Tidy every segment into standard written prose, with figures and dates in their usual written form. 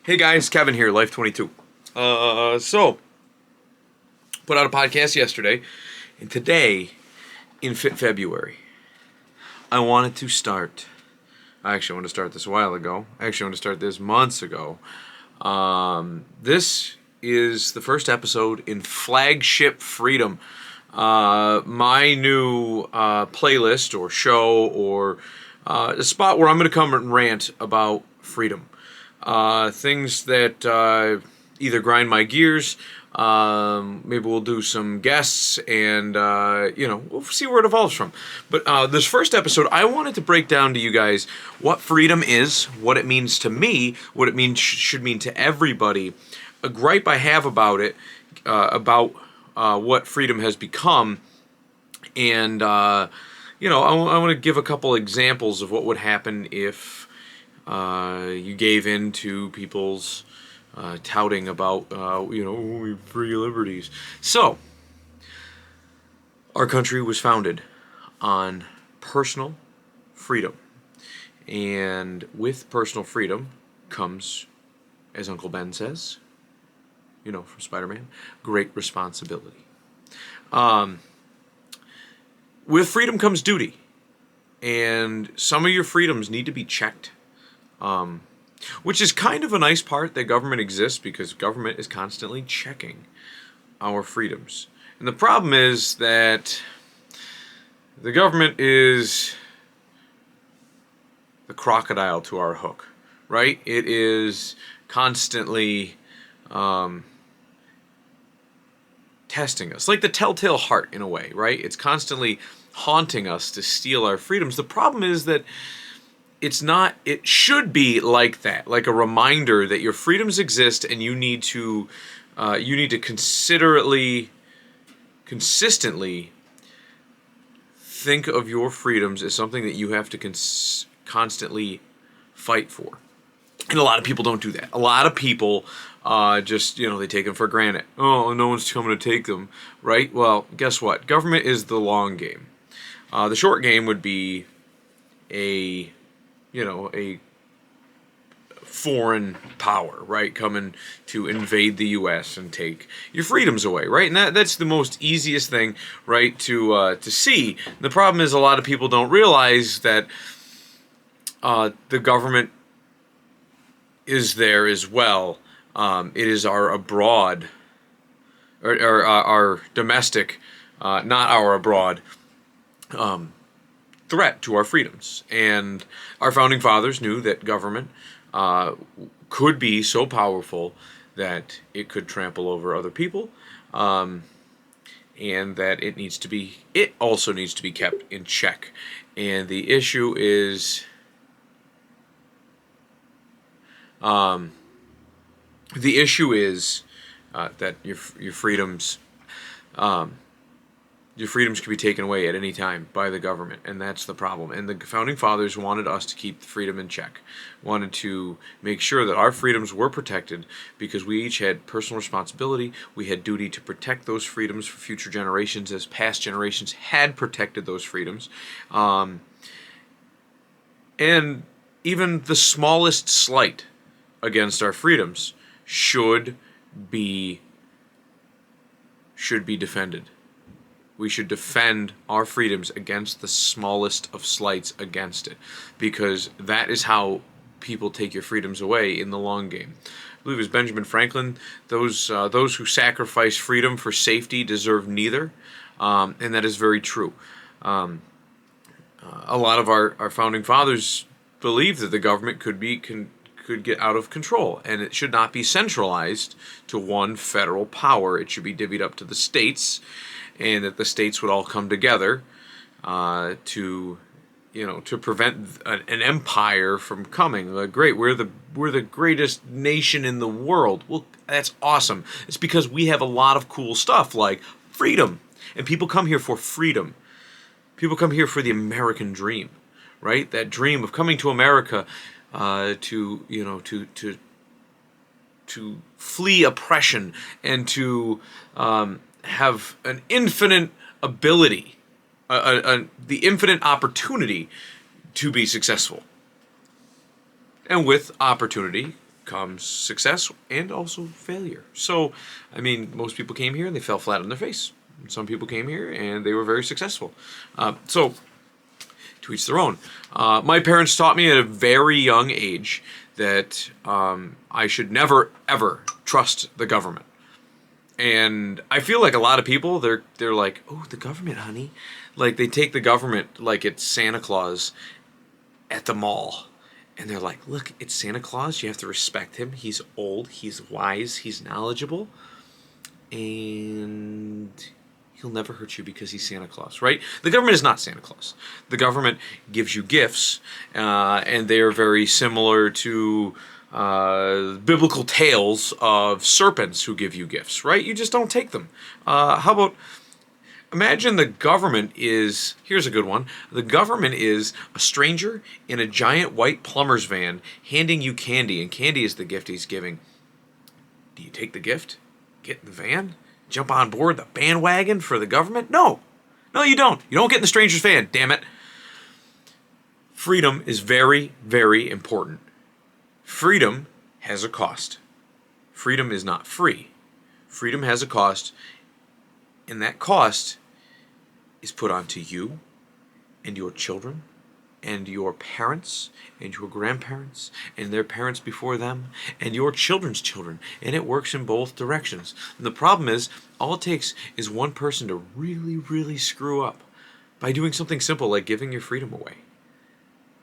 Hey guys, Kevin here, Life22. Put out a podcast yesterday, and today, in February, I wanted to start. I wanted to start this a while ago. I wanted to start this months ago. This is the first episode in Flagship Freedom, my new playlist or show or a spot where I'm going to come and rant about freedom. Things that either grind my gears, maybe we'll do some guests, and we'll see where it evolves from. But this first episode, I wanted to break down to you guys what freedom is, what it means to me, what it means should mean to everybody, a gripe I have about it, about what freedom has become, and I want to give a couple examples of what would happen if you gave in to people's touting about, free liberties. So, our country was founded on personal freedom. And with personal freedom comes, as Uncle Ben says, from Spider-Man, great responsibility. With freedom comes duty. And some of your freedoms need to be checked. Which is kind of a nice part that government exists, because government is constantly checking our freedoms. And the problem is that the government is the crocodile to our hook, right? It is constantly testing us, like the telltale heart in a way, right? It's constantly haunting us to steal our freedoms. The problem is that it's not, it should be like that, like a reminder that your freedoms exist, and you need to consistently think of your freedoms as something that you have to constantly fight for. And a lot of people don't do that. A lot of people just, they take them for granted. Oh, no one's coming to take them, right? Well, guess what? Government is the long game. The short game would be a foreign power, right, coming to invade the U.S. and take your freedoms away, right? And that's the most easiest thing, right, to see. The problem is a lot of people don't realize that the government is there as well. It is our abroad, or our domestic, not our abroad, threat to our freedoms. And our founding fathers knew that government could be so powerful that it could trample over other people, and that it also needs to be kept in check. And the issue is that your freedoms can be taken away at any time by the government, and that's the problem. And the founding fathers wanted us to keep freedom in check, wanted to make sure that our freedoms were protected, because we each had personal responsibility. We had duty to protect those freedoms for future generations, as past generations had protected those freedoms. And even the smallest slight against our freedoms should be defended. We should defend our freedoms against the smallest of slights against it, because that is how people take your freedoms away in the long game. I believe it was Benjamin Franklin, those who sacrifice freedom for safety deserve neither, and that is very true. A lot of our founding fathers believed that the government could get out of control, and it should not be centralized to one federal power. It should be divvied up to the states, and that the states would all come together to prevent an empire from coming. We're the greatest nation in the world. Well, that's awesome. It's because we have a lot of cool stuff like freedom, and people come here for freedom. People come here for the American dream, right? That dream of coming to America to flee oppression and to have an infinite ability, the infinite opportunity to be successful. And with opportunity comes success and also failure. So, I mean, most people came here and they fell flat on their face. Some people came here and they were very successful. So, to each their own. My parents taught me at a very young age that I should never, ever trust the government. And I feel like a lot of people, they're like, oh, the government, honey. Like, they take the government like it's Santa Claus at the mall. And they're like, look, it's Santa Claus. You have to respect him. He's old. He's wise. He's knowledgeable. And he'll never hurt you because he's Santa Claus, right? The government is not Santa Claus. The government gives you gifts, and they are very similar to biblical tales of serpents who give you gifts, right? You just don't take them. How about, imagine the government is, here's a good one, the government is a stranger in a giant white plumber's van handing you candy, and candy is the gift he's giving. Do you take the gift? Get in the van? Jump on board the bandwagon for the government? No. No, you don't. You don't get in the stranger's van, damn it. Freedom is very, very important. Freedom has a cost. Freedom is not free. Freedom has a cost, and that cost is put onto you and your children and your parents and your grandparents and their parents before them and your children's children, and it works in both directions. And the problem is, all it takes is one person to really, really screw up by doing something simple like giving your freedom away.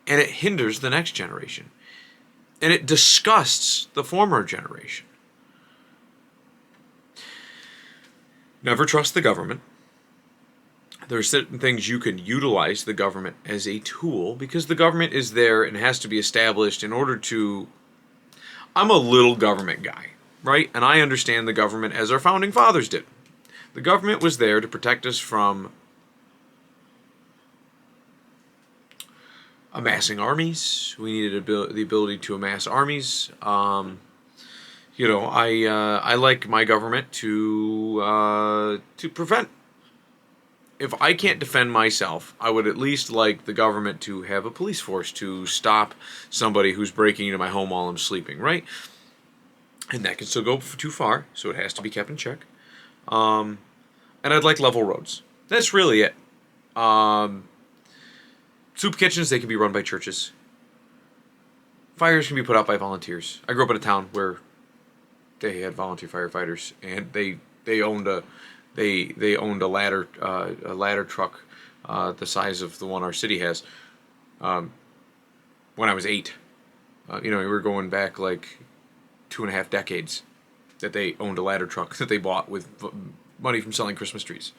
And it hinders the next generation. And it disgusts the former generation. Never trust the government. There are certain things you can utilize the government as a tool, because the government is there and has to be established in order to... I'm a little government guy, right? And I understand the government as our founding fathers did. The government was there to protect us from amassing armies. We needed the ability to amass armies. I like my government to prevent. If I can't defend myself, I would at least like the government to have a police force to stop somebody who's breaking into my home while I'm sleeping, right? And that can still go too far, so it has to be kept in check. And I'd like level roads. That's really it. Soup kitchens, they can be run by churches. Fires can be put out by volunteers. I grew up in a town where they had volunteer firefighters, and they owned a ladder truck the size of the one our city has. When I was 8, we were going back like 2.5 decades that they owned a ladder truck that they bought with money from selling Christmas trees.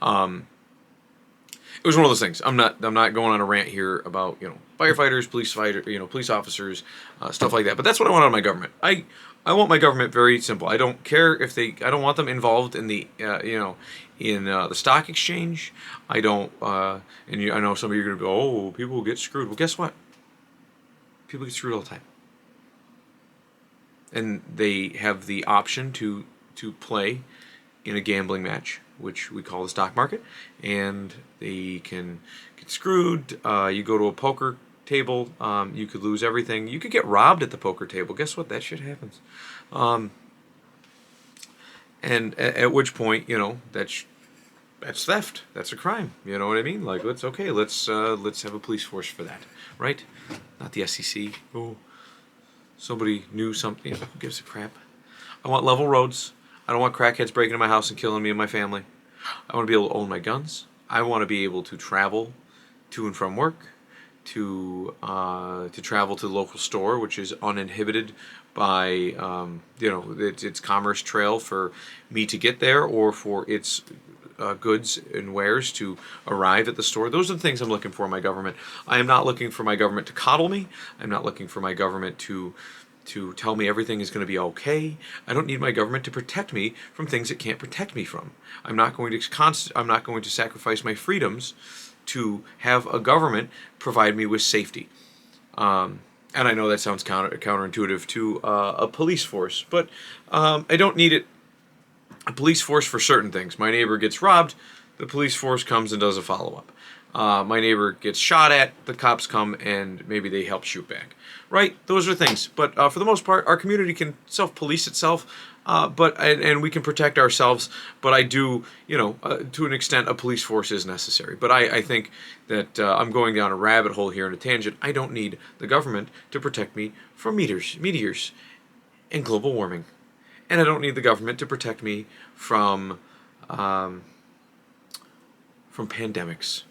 It was one of those things. I'm not going on a rant here about firefighters, police officers, stuff like that. But that's what I want out of my government. I want my government very simple. I don't care if I don't want them involved in the the stock exchange. I don't. I know some of you are going to go, oh, people will get screwed. Well, guess what? People get screwed all the time, and they have the option to play in a gambling match, which we call the stock market, and they can get screwed. You go to a poker table, you could lose everything. You could get robbed at the poker table. Guess what? That shit happens. And at which point, that's theft. That's a crime. You know what I mean? Like, let's have a police force for that, right? Not the SEC. Oh, somebody knew something. Who gives a crap? I want level roads. I don't want crackheads breaking into my house and killing me and my family. I want to be able to own my guns. I want to be able to travel to and from work, to travel to the local store, which is uninhibited by its commerce trail for me to get there, or for its goods and wares to arrive at the store. Those are the things I'm looking for in my government. I am not looking for my government to coddle me. I'm not looking for my government to tell me everything is going to be okay. I don't need my government to protect me from things it can't protect me from. I'm not going to sacrifice my freedoms to have a government provide me with safety. And I know that sounds counterintuitive to a police force, but I don't need a police force for certain things. My neighbor gets robbed, the police force comes and does a follow-up. My neighbor gets shot at, the cops come, and maybe they help shoot back. Right? Those are things. But for the most part, our community can self-police itself, and we can protect ourselves. But I do, to an extent, a police force is necessary. But I think that I'm going down a rabbit hole here in a tangent. I don't need the government to protect me from meteors, and global warming. And I don't need the government to protect me from pandemics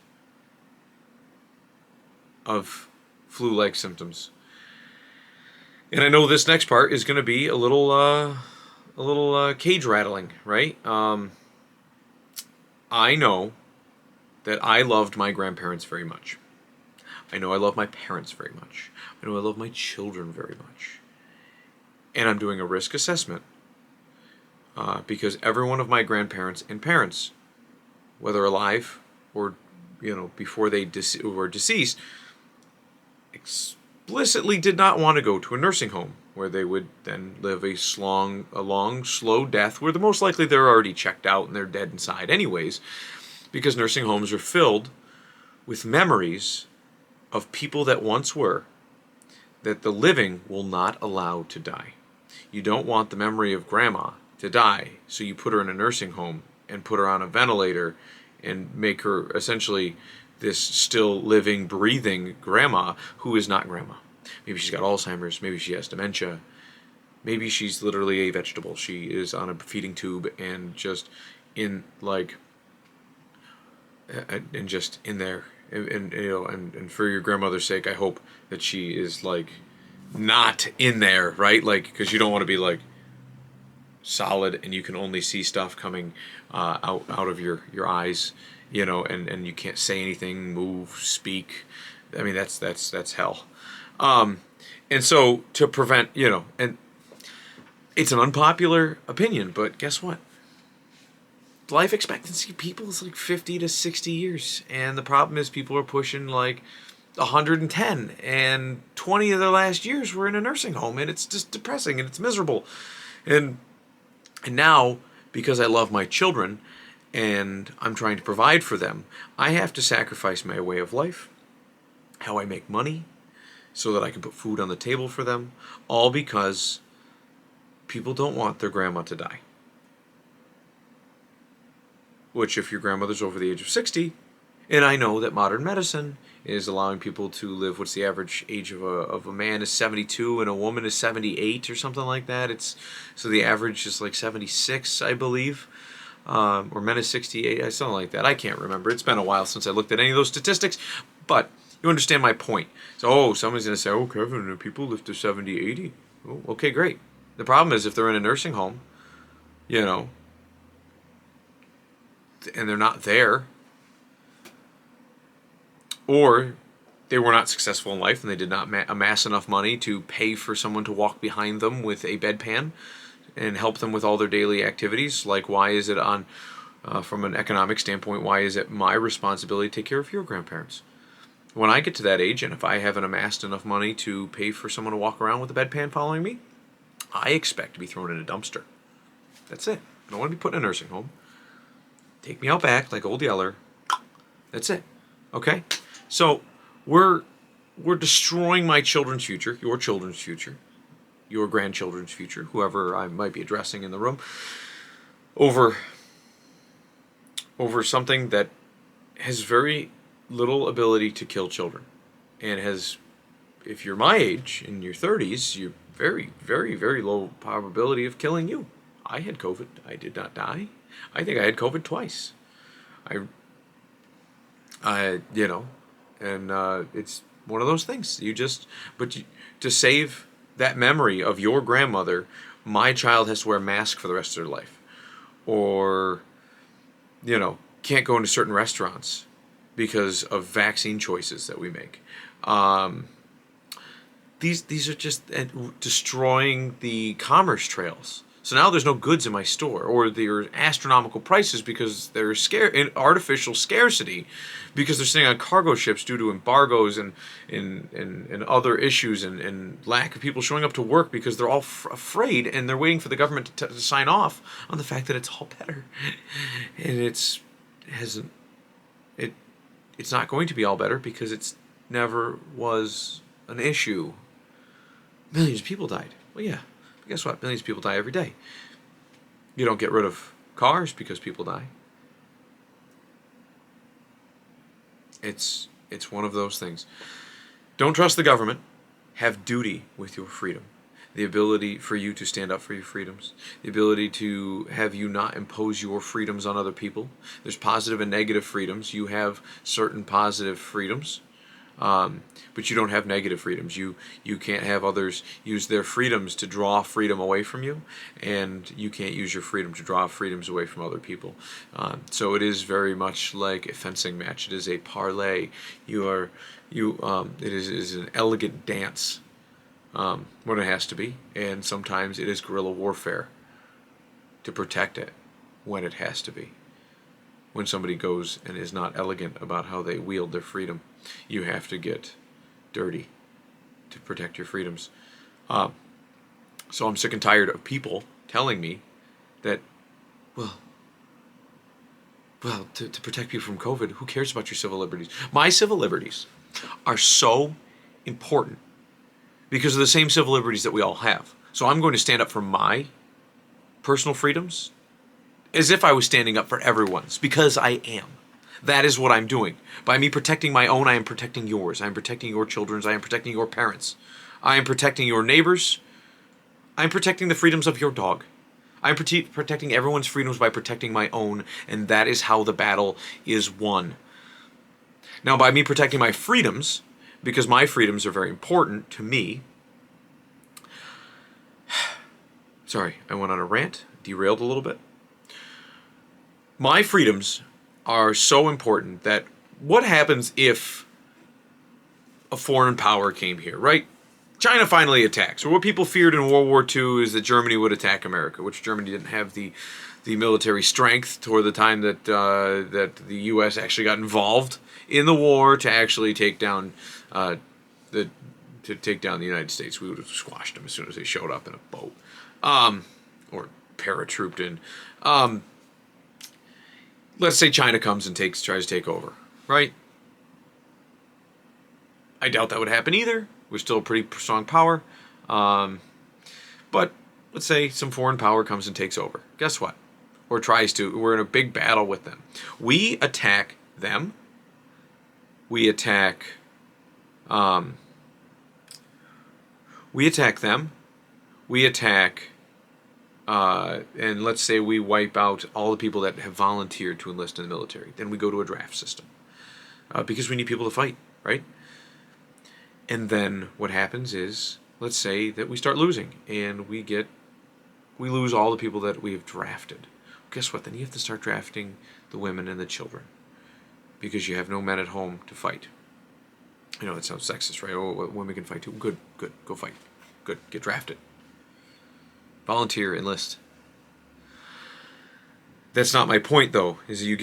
of flu-like symptoms. And I know this next part is going to be a little cage rattling, right? I know that I loved my grandparents very much. I know I love my parents very much. I know I love my children very much. And I'm doing a risk assessment because every one of my grandparents and parents, whether alive or before they were deceased, explicitly did not want to go to a nursing home where they would then live a long, slow death where most likely they're already checked out and they're dead inside anyways, because nursing homes are filled with memories of people that once were, that the living will not allow to die. You don't want the memory of grandma to die, so you put her in a nursing home and put her on a ventilator and make her essentially this still living, breathing grandma who is not grandma. Maybe she's got Alzheimer's, maybe she has dementia, maybe she's literally a vegetable. She is on a feeding tube and just in and just in there. And for your grandmother's sake, I hope that she is not in there, right? Because you don't want to be solid and you can only see stuff coming out of your eyes, and you can't say anything, move, speak. I mean, that's hell. And so to prevent, and it's an unpopular opinion, but guess what? Life expectancy of people is 50 to 60 years. And the problem is people are pushing 110, and 20 of their last years were in a nursing home, and it's just depressing and it's miserable. And now, because I love my children and I'm trying to provide for them, I have to sacrifice my way of life, how I make money, so that I can put food on the table for them, all because people don't want their grandma to die. Which, if your grandmother's over the age of 60, and I know that modern medicine is allowing people to live, what's the average age of a man is 72 and a woman is 78 or something like that. So the average is 76, I believe, or men is 68, something like that. I can't remember. It's been a while since I looked at any of those statistics, but you understand my point. So, somebody's going to say, oh, Kevin, people live to 70, 80. Oh, okay, great. The problem is if they're in a nursing home, and they're not there, or they were not successful in life and they did not amass enough money to pay for someone to walk behind them with a bedpan and help them with all their daily activities. Why is it from an economic standpoint, why is it my responsibility to take care of your grandparents? When I get to that age, and if I haven't amassed enough money to pay for someone to walk around with a bedpan following me, I expect to be thrown in a dumpster. That's it. I don't want to be put in a nursing home. Take me out back like Old Yeller. That's it. Okay? So we're destroying my children's future, your children's future, your grandchildren's future, whoever I might be addressing in the room, over something that has very little ability to kill children. And if you're my age, in your 30s, you're very, very, very low probability of killing you. I had COVID. I did not die. I think I had COVID twice. It's one of those things. To save that memory of your grandmother, my child has to wear a mask for the rest of their life. Or, can't go into certain restaurants because of vaccine choices that we make. These are just destroying the commerce trails. So now there's no goods in my store, or there are astronomical prices because they're in artificial scarcity, because they're sitting on cargo ships due to embargoes and other issues and lack of people showing up to work because they're all afraid and they're waiting for the government to sign off on the fact that it's all better, and it's not going to be all better because it's never was an issue. Millions of people died. Well, yeah. But guess what? Millions of people die every day. You don't get rid of cars because people die. It's one of those things. Don't trust the government. Have duty with your freedom. The ability for you to stand up for your freedoms. The ability to have you not impose your freedoms on other people. There's positive and negative freedoms. You have certain positive freedoms, but you don't have negative freedoms. You can't have others use their freedoms to draw freedom away from you, and you can't use your freedom to draw freedoms away from other people. So it is very much like a fencing match. It is a parlay. It is an elegant dance. When it has to be, and sometimes it is guerrilla warfare to protect it when it has to be. When somebody goes and is not elegant about how they wield their freedom, you have to get dirty to protect your freedoms. So I'm sick and tired of people telling me that, well, to protect you from COVID, who cares about your civil liberties? My civil liberties are so important because of the same civil liberties that we all have. So I'm going to stand up for my personal freedoms as if I was standing up for everyone's, because I am. That is what I'm doing. By me protecting my own, I am protecting yours. I am protecting your children's. I am protecting your parents. I am protecting your neighbors. I am protecting the freedoms of your dog. I am protecting everyone's freedoms by protecting my own, and that is how the battle is won. Now, by me protecting my freedoms, because my freedoms are very important to me. Sorry, I went on a rant, derailed a little bit. My freedoms are so important that what happens if a foreign power came here, right? China finally attacks. Or what people feared in World War II is that Germany would attack America, which Germany didn't have the military strength toward the time that the U.S. actually got involved in the war to actually take down the United States. We would have squashed them as soon as they showed up in a boat, or paratrooped in. Let's say China comes and tries to take over, right? I doubt that would happen either. We're still a pretty strong power, but let's say some foreign power comes and takes over. Guess what? Or tries to. We're in a big battle with them. We attack them. We attack them. And let's say we wipe out all the people that have volunteered to enlist in the military. Then we go to a draft system. Because we need people to fight, right? And then what happens is, let's say that we start losing, and we lose all the people that we have drafted. Guess what? Then you have to start drafting the women and the children, because you have no men at home to fight. I know that sounds sexist, right? Oh, women can fight too. Good, go fight. Good, get drafted. Volunteer, enlist. That's not my point, though, is you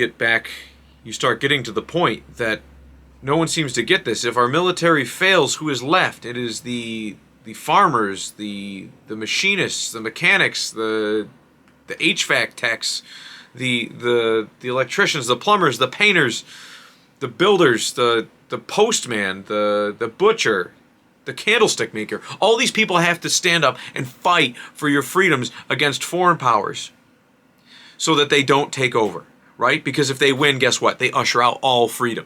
start getting to the point that no one seems to get this. If our military fails, who is left? It is the farmers, the machinists, the mechanics, the HVAC techs, the electricians, the plumbers, the painters, the builders, the postman, the butcher, the candlestick maker. All these people have to stand up and fight for your freedoms against foreign powers so that they don't take over, right? Because if they win, guess what? They usher out all freedom.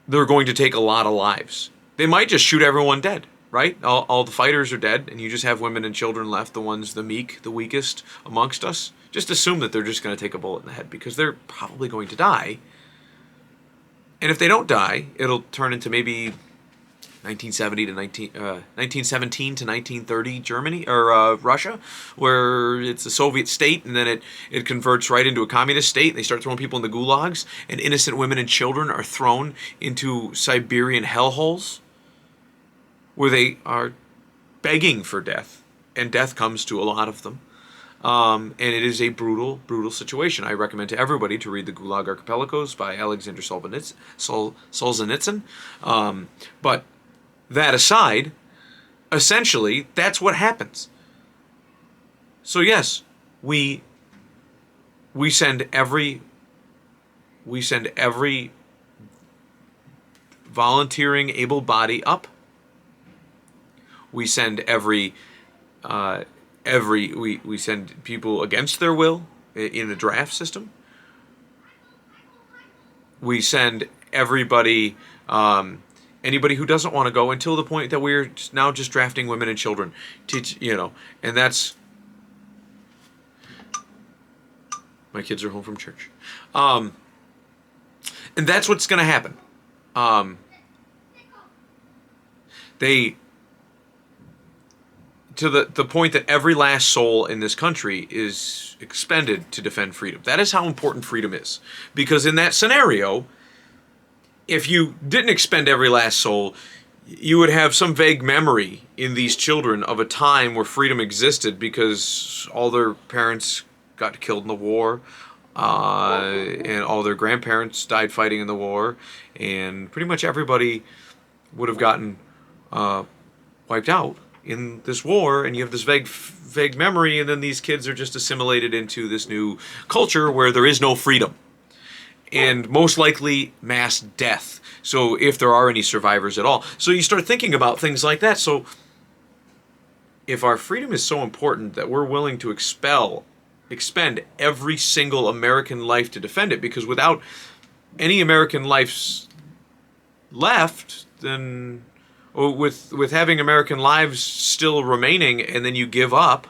They're going to take a lot of lives. They might just shoot everyone dead, right? All the fighters are dead, and you just have women and children left, the ones, the meek, the weakest amongst us. Just assume that they're just going to take a bullet in the head, because they're probably going to die. And if they don't die, it'll turn into maybe 1917 to 1930 Germany, or Russia, where it's a Soviet state, and then it converts right into a communist state, and they start throwing people in the gulags, and innocent women and children are thrown into Siberian hellholes, where they are begging for death, and death comes to a lot of them. And it is a brutal, brutal situation. I recommend to everybody to read The Gulag Archipelagos by Alexander Solzhenitsyn. But that aside, essentially, that's what happens. So yes, we send every we send every volunteering able body up. We send we send people against their will in a draft system. We send everybody, anybody who doesn't want to go, until the point that we're now just drafting women and children. And that's, my kids are home from church. And that's what's going to happen. To the point that every last soul in this country is expended to defend freedom. That is how important freedom is. Because in that scenario, if you didn't expend every last soul, you would have some vague memory in these children of a time where freedom existed because all their parents got killed in the war, and all their grandparents died fighting in the war, and pretty much everybody would have gotten wiped out in this war, and you have this vague memory, and then these kids are just assimilated into this new culture where there is no freedom. And most likely mass death. So if there are any survivors at all. So you start thinking about things like that. So if our freedom is so important that we're willing to expend every single American life to defend it, because without any American lives left, then with having American lives still remaining, and then you give up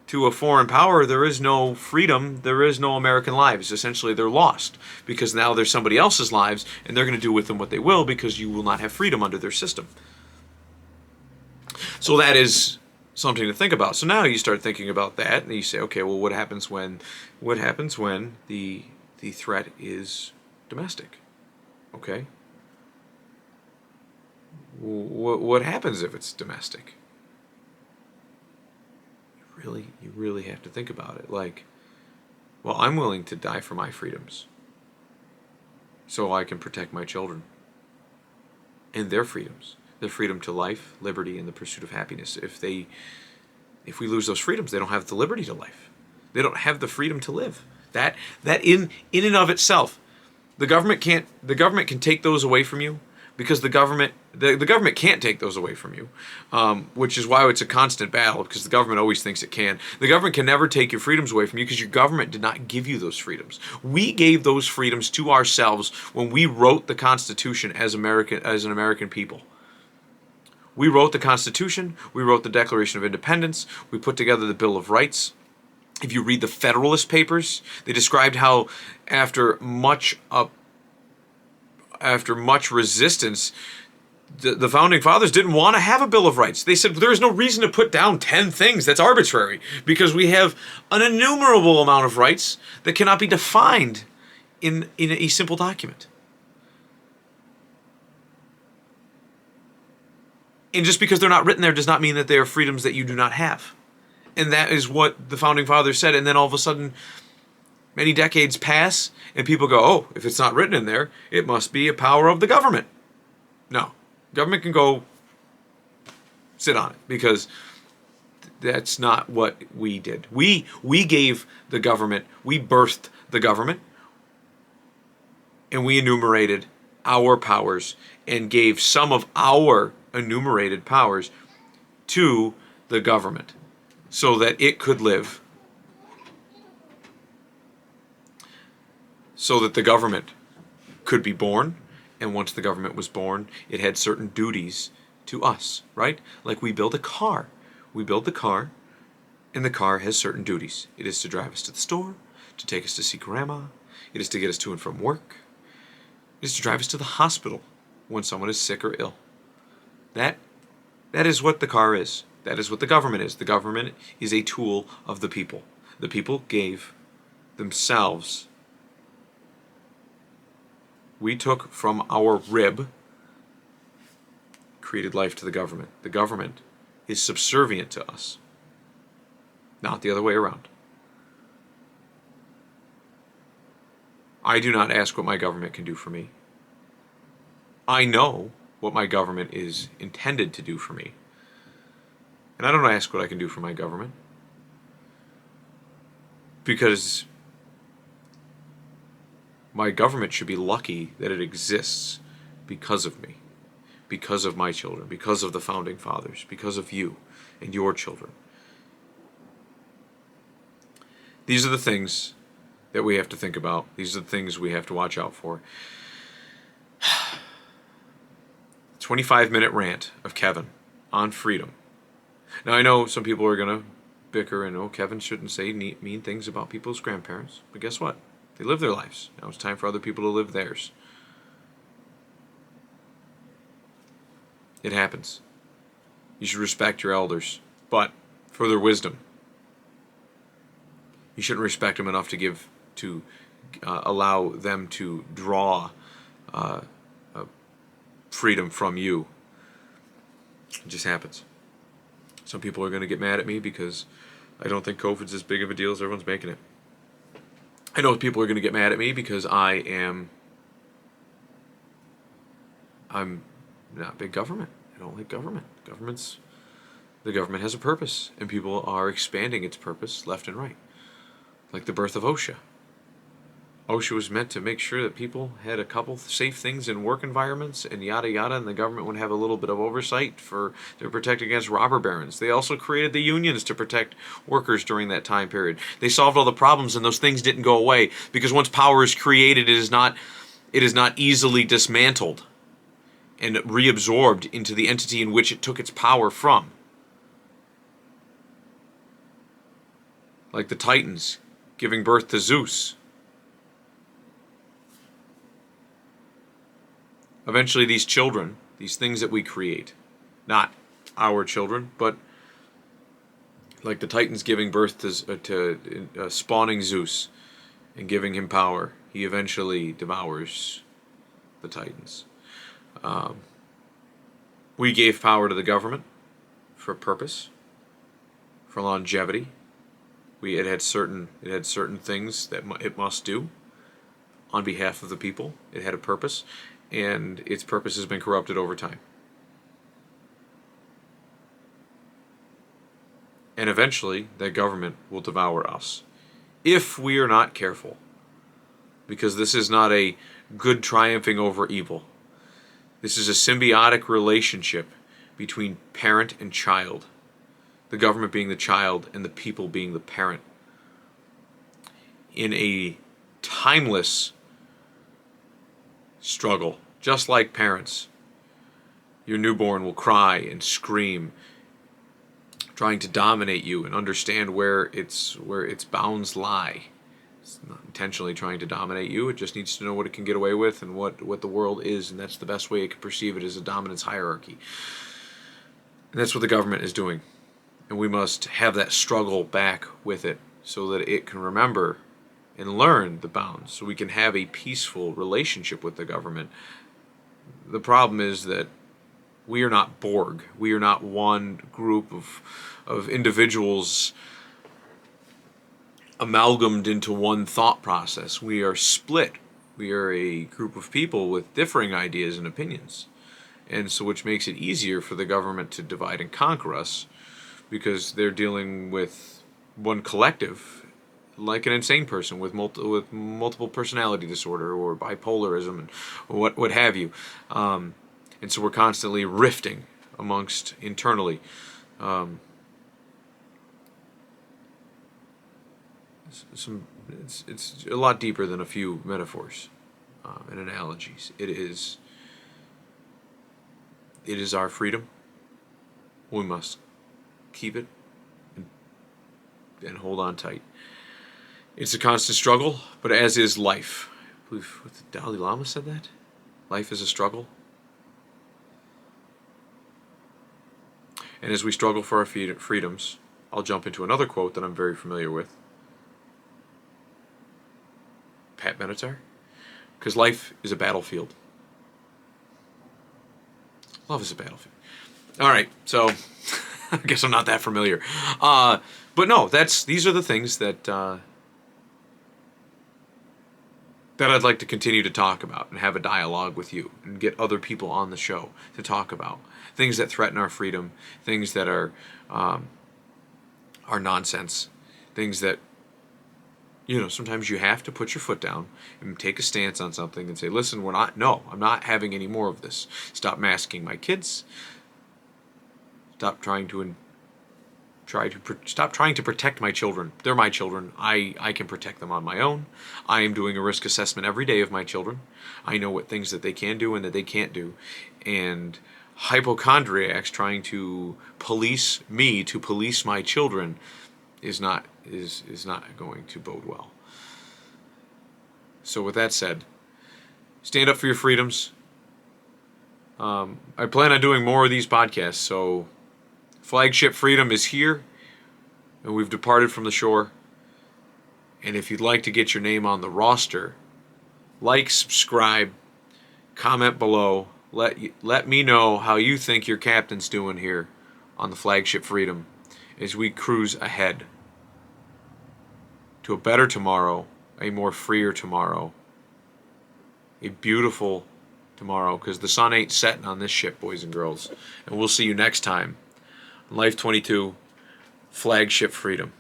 to a foreign power, there is no freedom, there is no American lives. Essentially, they're lost, because now there's somebody else's lives, and they're going to do with them what they will, because you will not have freedom under their system. So that is something to think about. So now you start thinking about that, and you say, okay, well, what happens when the threat is domestic? Okay. What happens if it's domestic? You really have to think about it. Like, well, I'm willing to die for my freedoms so I can protect my children and their freedoms, their freedom to life, liberty, and the pursuit of happiness. If we lose those freedoms, they don't have the liberty to life. They don't have the freedom to live. That in and of itself, the government can take those away from you, because the government can't take those away from you, which is why it's a constant battle, because the government always thinks it can. The government can never take your freedoms away from you, because your government did not give you those freedoms. We gave those freedoms to ourselves when we wrote the Constitution as an American people. We wrote the Constitution, we wrote the Declaration of Independence, we put together the Bill of Rights. If you read the Federalist Papers, they described how after much resistance, the Founding Fathers didn't want to have a Bill of Rights. They said there is no reason to put down 10 things. That's arbitrary, because we have an innumerable amount of rights that cannot be defined in a simple document. And just because they're not written there does not mean that they are freedoms that you do not have. And that is what the Founding Fathers said. And then all of a sudden, many decades pass, and people go, oh, if it's not written in there, it must be a power of the government. No. Government can go sit on it, because that's not what we did. We gave the government, we birthed the government, and we enumerated our powers and gave some of our enumerated powers to the government so that it could live, so that the government could be born. And once the government was born, it had certain duties to us, right? Like we build a car. We build the car, and the car has certain duties. It is to drive us to the store, to take us to see grandma. It is to get us to and from work. It is to drive us to the hospital when someone is sick or ill. That is what the car is. That is what the government is. The government is a tool of the people. The people gave themselves. We took from our rib, created life to the government. The government is subservient to us, not the other way around. I do not ask what my government can do for me. I know what my government is intended to do for me. And I don't ask what I can do for my government, because My government should be lucky that it exists because of me, because of my children, because of the founding fathers, because of you and your children. These are the things that we have to think about. These are the things we have to watch out for. 25-minute rant of Kevin on freedom. Now, I know some people are going to bicker and, oh, Kevin shouldn't say mean things about people's grandparents. But guess what? They live their lives. Now it's time for other people to live theirs. It happens. You should respect your elders, but for their wisdom. You shouldn't respect them enough to allow them to draw freedom from you. It just happens. Some people are going to get mad at me because I don't think COVID's as big of a deal as everyone's making it. I know people are going to get mad at me because I'm not big government. I don't like government. The government has a purpose, and people are expanding its purpose left and right. Like the birth of OSHA. OSHA was meant to make sure that people had a couple safe things in work environments and yada yada, and the government would have a little bit of oversight to protect against robber barons. They also created the unions to protect workers during that time period. They solved all the problems, and those things didn't go away because once power is created, it is not easily dismantled and reabsorbed into the entity in which it took its power from. Like the Titans giving birth to Zeus. Eventually these children, these things that we create, not our children, but like the Titans giving birth to spawning Zeus and giving him power, he eventually devours the Titans. We gave power to the government for a purpose, for longevity. It had certain things that it must do on behalf of the people. It had a purpose, and its purpose has been corrupted over time. And eventually, that government will devour us if we are not careful, because this is not a good triumphing over evil. This is a symbiotic relationship between parent and child, the government being the child and the people being the parent, in a timeless struggle. Just like parents, your newborn will cry and scream, trying to dominate you and understand where its bounds lie. It's not intentionally trying to dominate you. It just needs to know what it can get away with and what the world is, and that's the best way it can perceive it, as a dominance hierarchy. And that's what the government is doing. And we must have that struggle back with it so that it can remember and learn the bounds, so we can have a peaceful relationship with the government. The problem is that we are not Borg. We are not one group of individuals amalgamated into one thought process. We are split. We are a group of people with differing ideas and opinions. And so which makes it easier for the government to divide and conquer us, because they're dealing with one collective, like an insane person with multiple personality disorder or bipolarism and what have you. And so we're constantly rifting amongst internally. It's a lot deeper than a few metaphors and analogies. It is our freedom. We must keep it and hold on tight. It's a constant struggle, but as is life. I believe the Dalai Lama said that. Life is a struggle. And as we struggle for our freedoms, I'll jump into another quote that I'm very familiar with. Pat Benatar. Because life is a battlefield. Love is a battlefield. All right, so I guess I'm not that familiar. But no, these are the things that I'd like to continue to talk about and have a dialogue with you and get other people on the show to talk about. Things that threaten our freedom, things that are nonsense, things that sometimes you have to put your foot down and take a stance on something and say, listen, I'm not having any more of this. Stop masking my kids. Stop trying to stop trying to protect my children. They're my children. I can protect them on my own. I am doing a risk assessment every day of my children. I know what things that they can do and that they can't do. And hypochondriacs trying to police me to police my children is not going to bode well. So with that said, stand up for your freedoms. I plan on doing more of these podcasts, so Flagship Freedom is here, and we've departed from the shore. And if you'd like to get your name on the roster, like, subscribe, comment below. Let me know how you think your captain's doing here on the Flagship Freedom as we cruise ahead to a better tomorrow, a more freer tomorrow, a beautiful tomorrow, because the sun ain't setting on this ship, boys and girls. And we'll see you next time. Life 22, Flagship Freedom.